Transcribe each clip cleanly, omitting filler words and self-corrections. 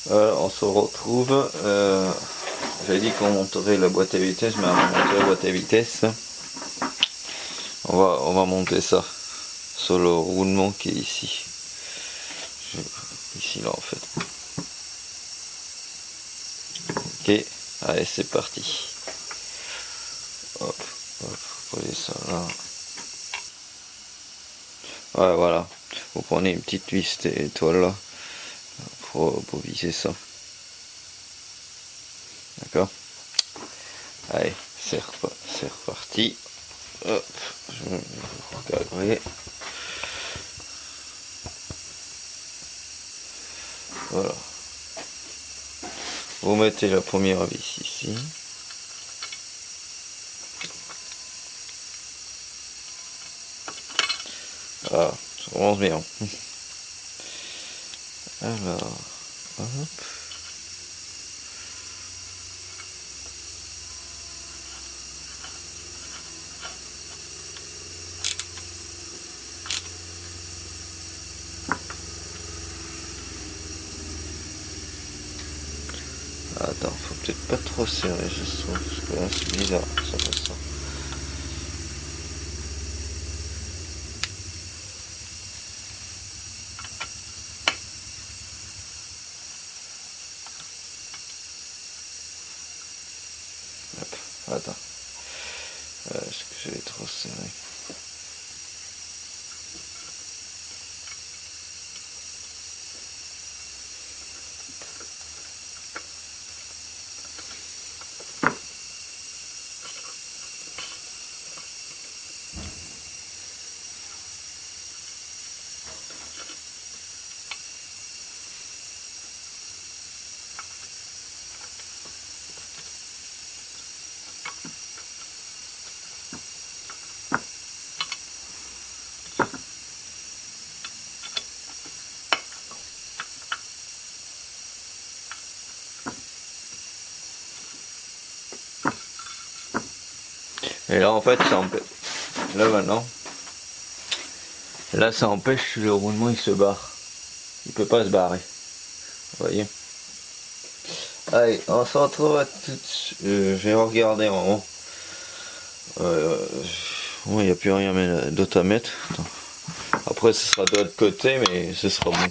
On se retrouve. J'avais dit qu'on monterait la boîte à vitesse, mais avant de monter la boîte à vitesse, on va monter ça sur le roulement qui est ici. Ici là en fait. Ok, allez c'est parti. Hop, hop, posez ça là. Ouais voilà. Vous prenez une petite vis étoile là pour visser ça. D'accord. Allez, c'est reparti. Hop, je vais recadrer. Voilà. Vous mettez la première vis ici. Ah, ça commence bien. Alors, hop. Attends, faut peut-être pas trop serrer, je trouve, parce que là c'est bizarre, ça fait ça. Hop, attends. Est-ce que je l'ai trop serré? Et là en fait ça empêche. Là maintenant. Là ça empêche le roulement, il se barre. Il peut pas se barrer. Vous voyez. Allez, on se retrouve à tout de suite. Je vais regarder en haut. Bon, il n'y a plus rien d'autre à mettre. Attends. Après ce sera de l'autre côté, mais ce sera bon.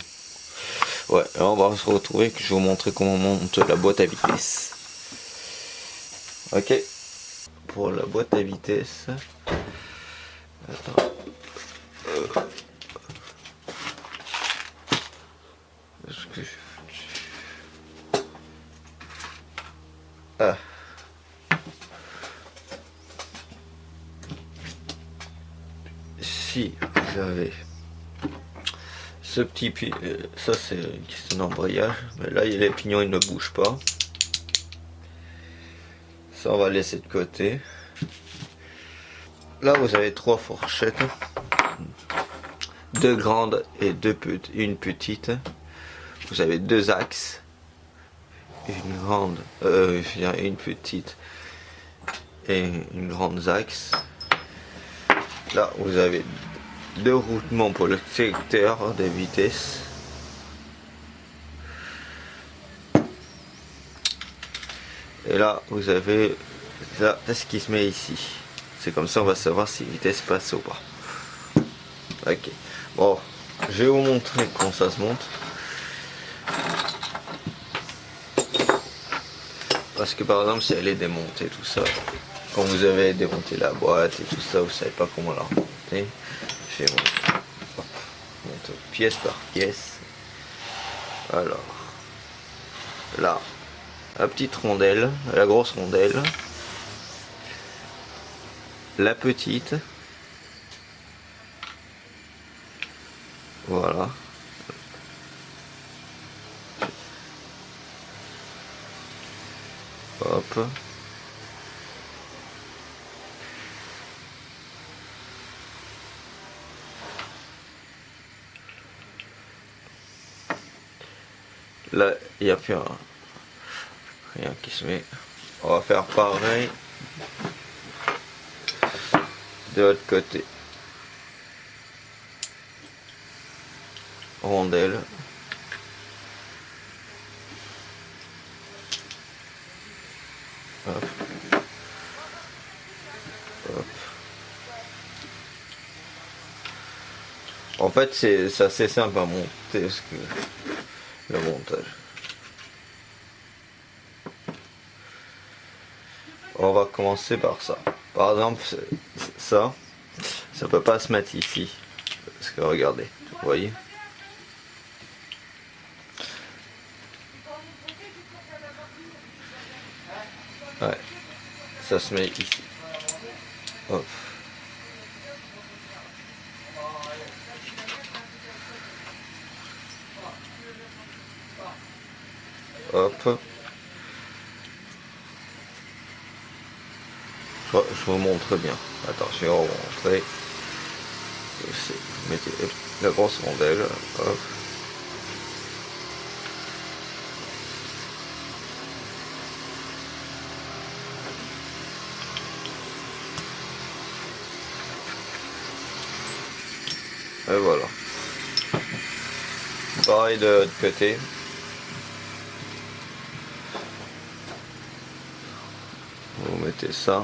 Ouais, là on va se retrouver, que je vais vous montrer comment on monte la boîte à vitesse. Ok. Pour la boîte à vitesse. Attends. Ah. Si vous avez ce petit ça c'est une question d'embrayage, mais là les pignons ils ne bougent pas. Ça on va laisser de côté. Là vous avez trois fourchettes, deux grandes et une petite. Vous avez deux axes, une grande, une petite et une grande axe. Là vous avez deux routements pour le secteur des vitesses. Et là vous avez là ce qui se met ici. C'est comme ça on va savoir si la vitesse passe ou pas. Ok. Bon, je vais vous montrer comment ça se monte. Parce que par exemple si elle est démontée tout ça, quand vous avez démonté la boîte et tout ça, vous savez pas comment la remonter. Je vais monter pièce par pièce. Alors là, la petite rondelle, la grosse rondelle, la petite, voilà. Hop. Là, il n'y a plus rien qui se met. On va faire pareil de l'autre côté. Rondelle. En fait, c'est assez simple à monter le montage. On va commencer par ça. Par exemple, ça peut pas se mettre ici. Parce que regardez, vous voyez. Ouais, ça se met ici. Hop. Hop. Je vous montre bien. Attention, on va montrer. Vous mettez la grosse rondelle. Hop. Et voilà. Pareil de l'autre côté. Vous mettez ça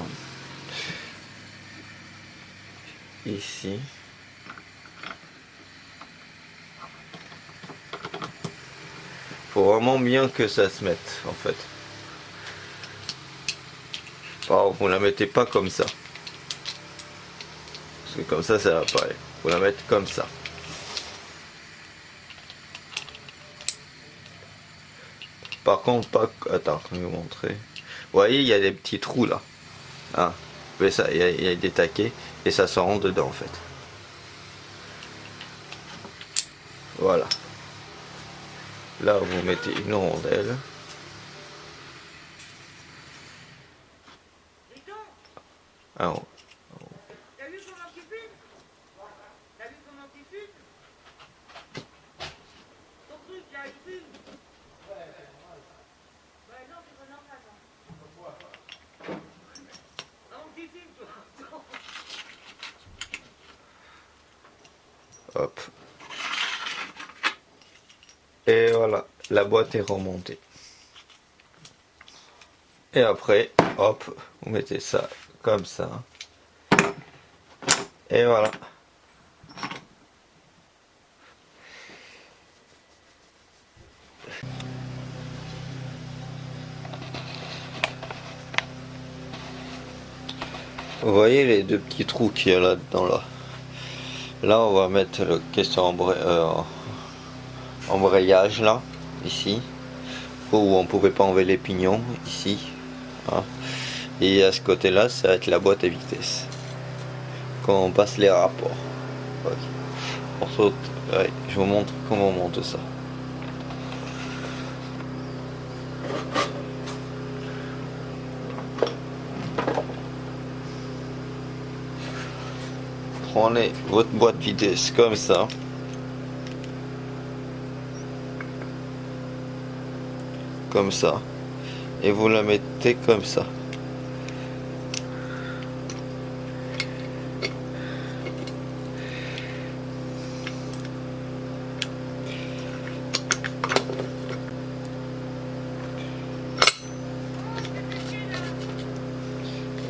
ici. Faut vraiment bien que ça se mette en fait. Alors, vous la mettez pas comme ça. Parce que comme ça va pas aller. Faut la mettre comme ça. Par contre, pas. Attends, je vais vous montrer. Vous voyez, il y a des petits trous là. Ah, mais ça, il y a des taquets et ça se rentre dedans en fait. Voilà. Là, vous mettez une rondelle. Ah, oh. T'as vu comment tu fumes? T'as vu comment tu fumes? Ton truc là, il fume. Ouais, non, tu vas en face. Non, tu fumes, toi. Hop. Et voilà, la boîte est remontée. Et après, hop, vous mettez ça comme ça. Et voilà. Vous voyez les deux petits trous qu'il y a là-dedans là. Là, on va mettre le question embrayage là, ici, où on pouvait pas enlever les pignons, ici. Hein. Et à ce côté-là, ça va être la boîte à vitesse. Quand on passe les rapports. Okay. On saute. Ouais, je vous montre comment on monte ça. Prenez votre boîte vitesse comme ça. Comme ça. Et vous la mettez comme ça.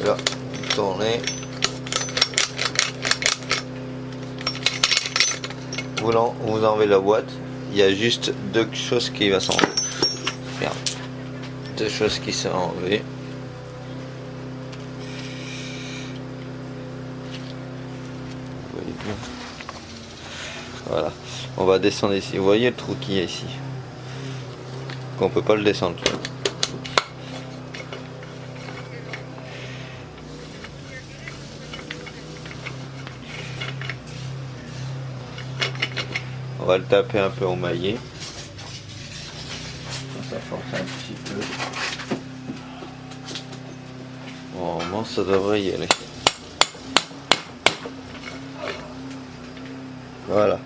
Là, tournez. Vous enlevez la boîte. Il y a juste deux choses qui vont s'enlever. Merde. Deux choses qui sont enlevées. Voilà. On va descendre ici. Vous voyez le trou qui est ici. Qu'on peut pas le descendre. On va le taper un peu en maillet. Ça force un petit peu. Normalement, ça devrait y aller. Voilà.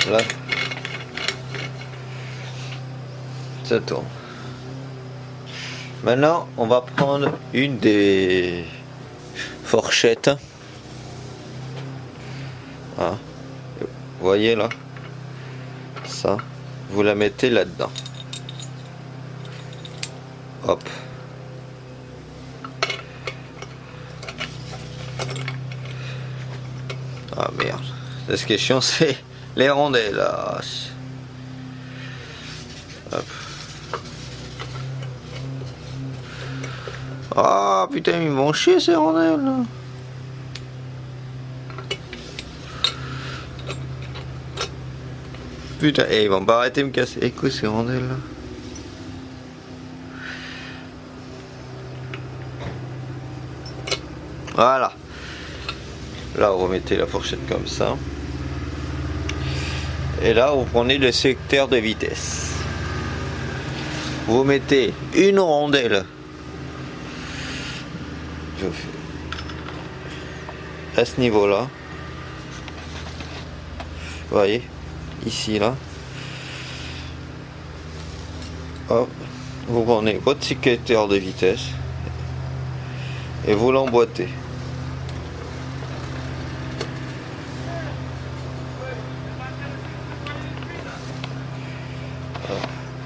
Là, ça tourne. Maintenant, on va prendre une des fourchettes. Hein. Vous voyez là, ça, vous la mettez là-dedans. Hop. Ah merde, Ce qui est chiant, c'est les rondelles là. Hop. Ah putain, ils vont chier ces rondelles là. Putain, et ils vont pas arrêter de me casser les couilles ces rondelles là. Voilà. Là, vous remettez la fourchette comme ça. Et là, vous prenez le secteur de vitesse. Vous mettez une rondelle à ce niveau-là. Vous voyez, ici, là. Hop. Vous prenez votre secteur de vitesse et vous l'emboîtez.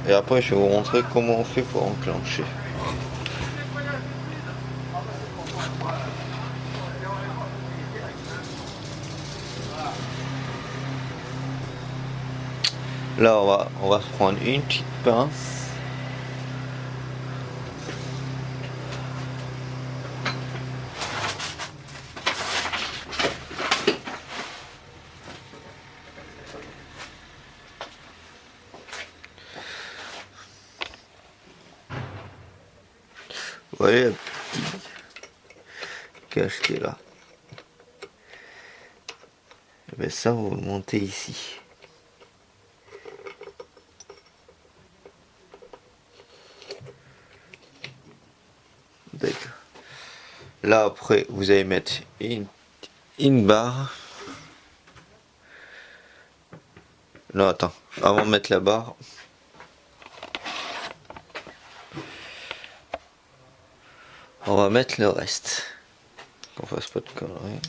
Et après, je vais vous montrer comment on fait pour enclencher. Là, on va prendre une petite pince. Vous voyez la petite cache qui est là. Et bien ça, vous le montez ici. D'accord. Là après, vous allez mettre une barre. Non, attends. Avant de mettre la barre, on va mettre le reste. Qu'on fasse pas de conneries.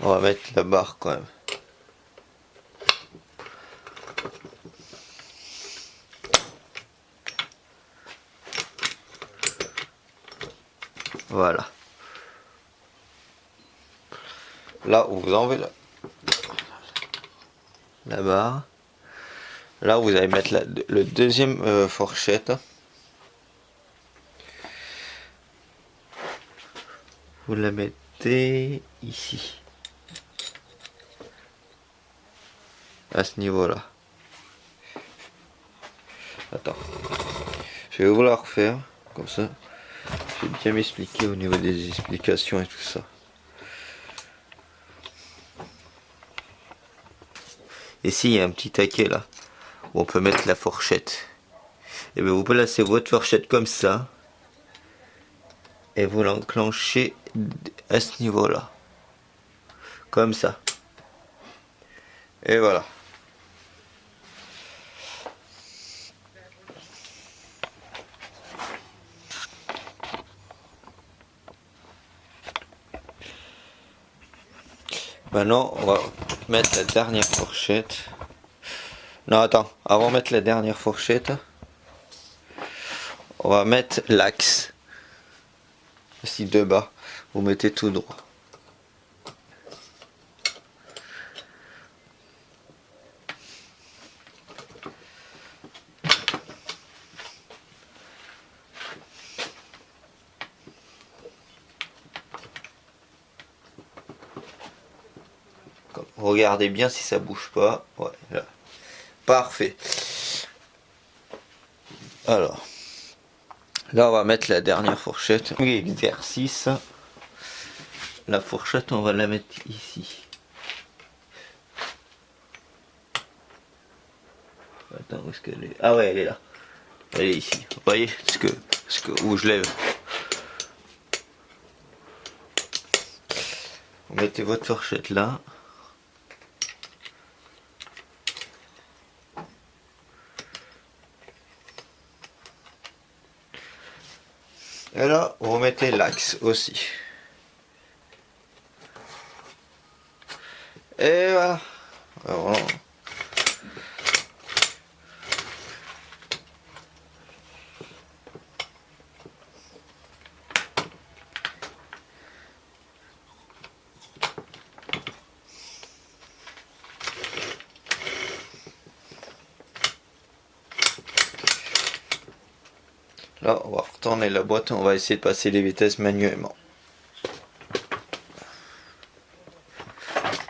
On va mettre la barre quand même. Voilà. Là où vous enlevez la barre. Là vous allez mettre le deuxième fourchette. Vous la mettez ici. À ce niveau-là. Attends. Je vais vous la refaire. Comme ça. Je vais bien m'expliquer au niveau des explications et tout ça. Ici, il y a un petit taquet là. Où on peut mettre la fourchette. Et bien vous placez votre fourchette comme ça. Et vous l'enclenchez à ce niveau-là. Comme ça. Et voilà. Maintenant, on va mettre la dernière fourchette. Non, attends. Avant de mettre la dernière fourchette, on va mettre l'axe. Ici, de bas. Vous mettez tout droit. Regardez bien si ça bouge pas. Ouais, là. Parfait. Alors, là on va mettre la dernière fourchette. Exercice. La fourchette, on va la mettre ici. Attends, où est-ce qu'elle est? Ah ouais, elle est là. Elle est ici. Vous voyez où je lève. Vous mettez votre fourchette là. Et là, vous mettez l'axe aussi. Et voilà. Alors, Là, on va retourner la boîte, on va essayer de passer les vitesses manuellement.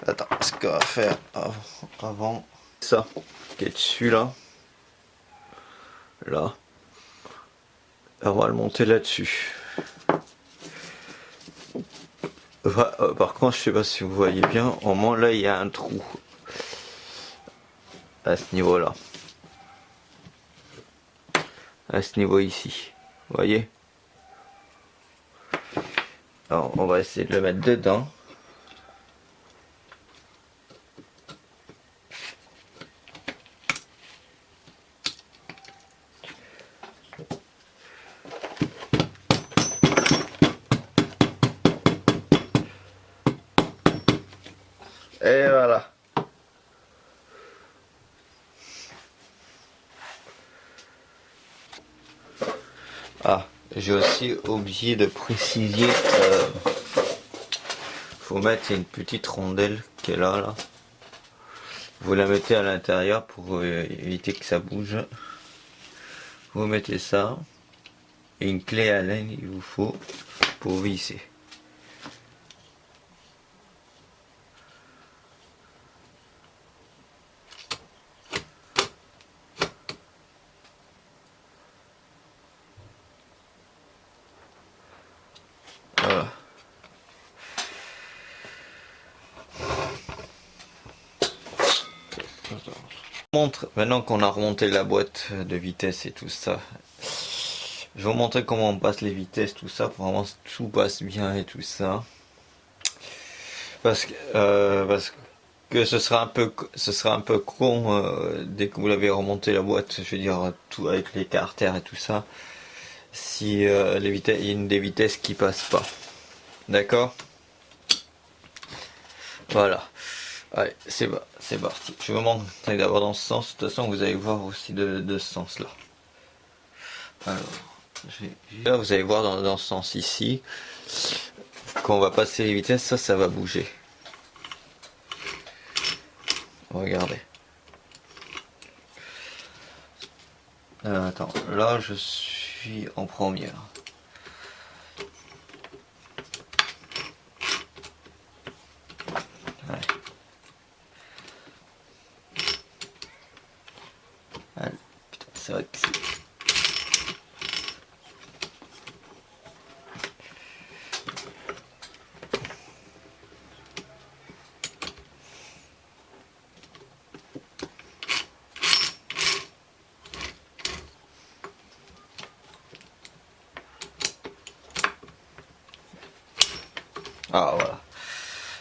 Attends, ce qu'on va faire avant ça, qui est dessus là, on va le monter là-dessus. Par contre, je sais pas si vous voyez bien, au moment là, il y a un trou à ce niveau-là, à ce niveau ici, vous voyez. Alors, on va essayer de le mettre dedans. Et voilà. Ah, j'ai aussi oublié de préciser, faut mettre une petite rondelle qui est là. Vous la mettez à l'intérieur pour éviter que ça bouge. Vous mettez ça. Et une clé à laine il vous faut pour visser. Voilà. Montre, maintenant qu'on a remonté la boîte de vitesse et tout ça, je vais vous montrer comment on passe les vitesses, tout ça, pour vraiment tout passe bien et tout ça. Parce que ce sera un peu con dès que vous l'avez remonté la boîte, je veux dire tout avec les carters et tout ça, si il y a une des vitesses qui passent pas. D'accord? Voilà. Allez, c'est parti. Je vais vous montrer d'abord dans ce sens. De toute façon, vous allez voir aussi de ce sens-là. Alors, là, vous allez voir dans ce sens ici. Quand on va passer les vitesses, ça va bouger. Regardez. Attends, là, je suis en première. Ouais. Allez, putain, c'est vrai que c'est... Ah voilà.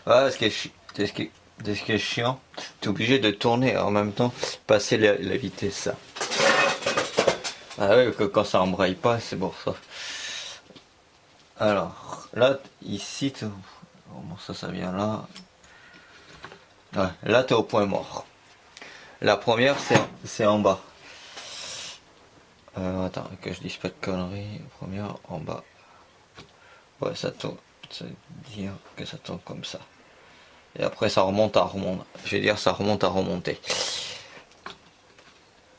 Voilà ce qui est chiant. T'es obligé de tourner en même temps, passer la vitesse. Ah ouais, que quand ça embraye pas, c'est pour ça. Alors, là, ici, bon, ça vient là. Ouais, là, t'es au point mort. La première, c'est en bas. Attends, que je dise pas de conneries. La première, en bas. Ouais, ça tourne. Ça veut dire que ça tourne comme ça. Et après, ça remonte à remonter. Je vais dire, ça remonte à remonter.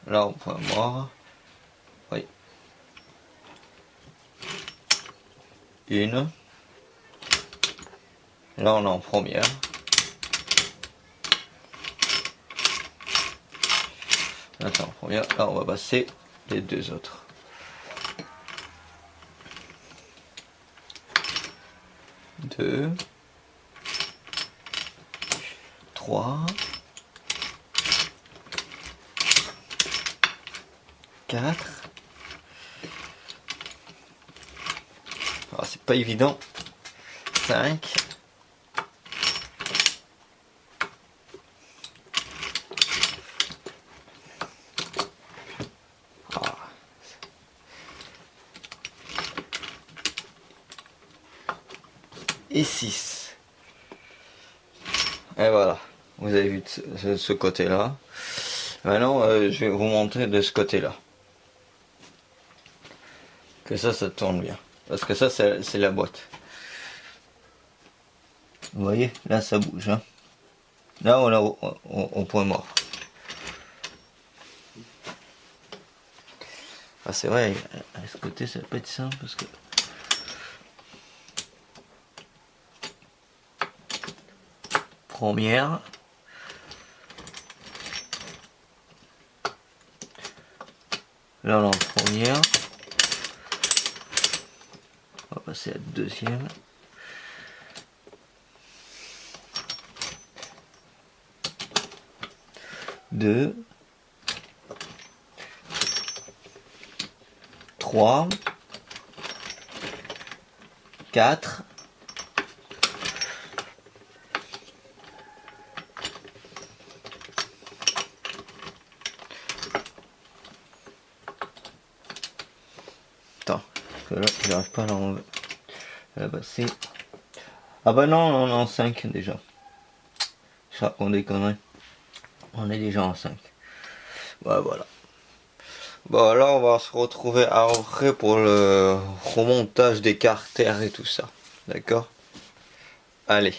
Là, au point mort. Oui. Une. Là, on est en première. Attends, première. Là, on va passer les deux autres. 2, 3, 4. Alors c'est pas évident. 5. Et 6. Et voilà, vous avez vu ce côté-là. Maintenant, je vais vous montrer de ce côté-là. Que ça tourne bien. Parce que ça, c'est la boîte. Vous voyez, là, ça bouge. Hein. Là, on est au point mort. c'est vrai, à ce côté ça peut être simple parce que... Première. Là on est en première. On va passer à la deuxième. Deux. 3, 4, 'Attends, parce que là, j'arrive pas à la passer. Ah bah non, on est en 5 déjà. Je raconte des conneries. On est déjà en 5. Ouais, voilà. Bon, là, on va se retrouver après pour le remontage des carters et tout ça. D'accord? Allez.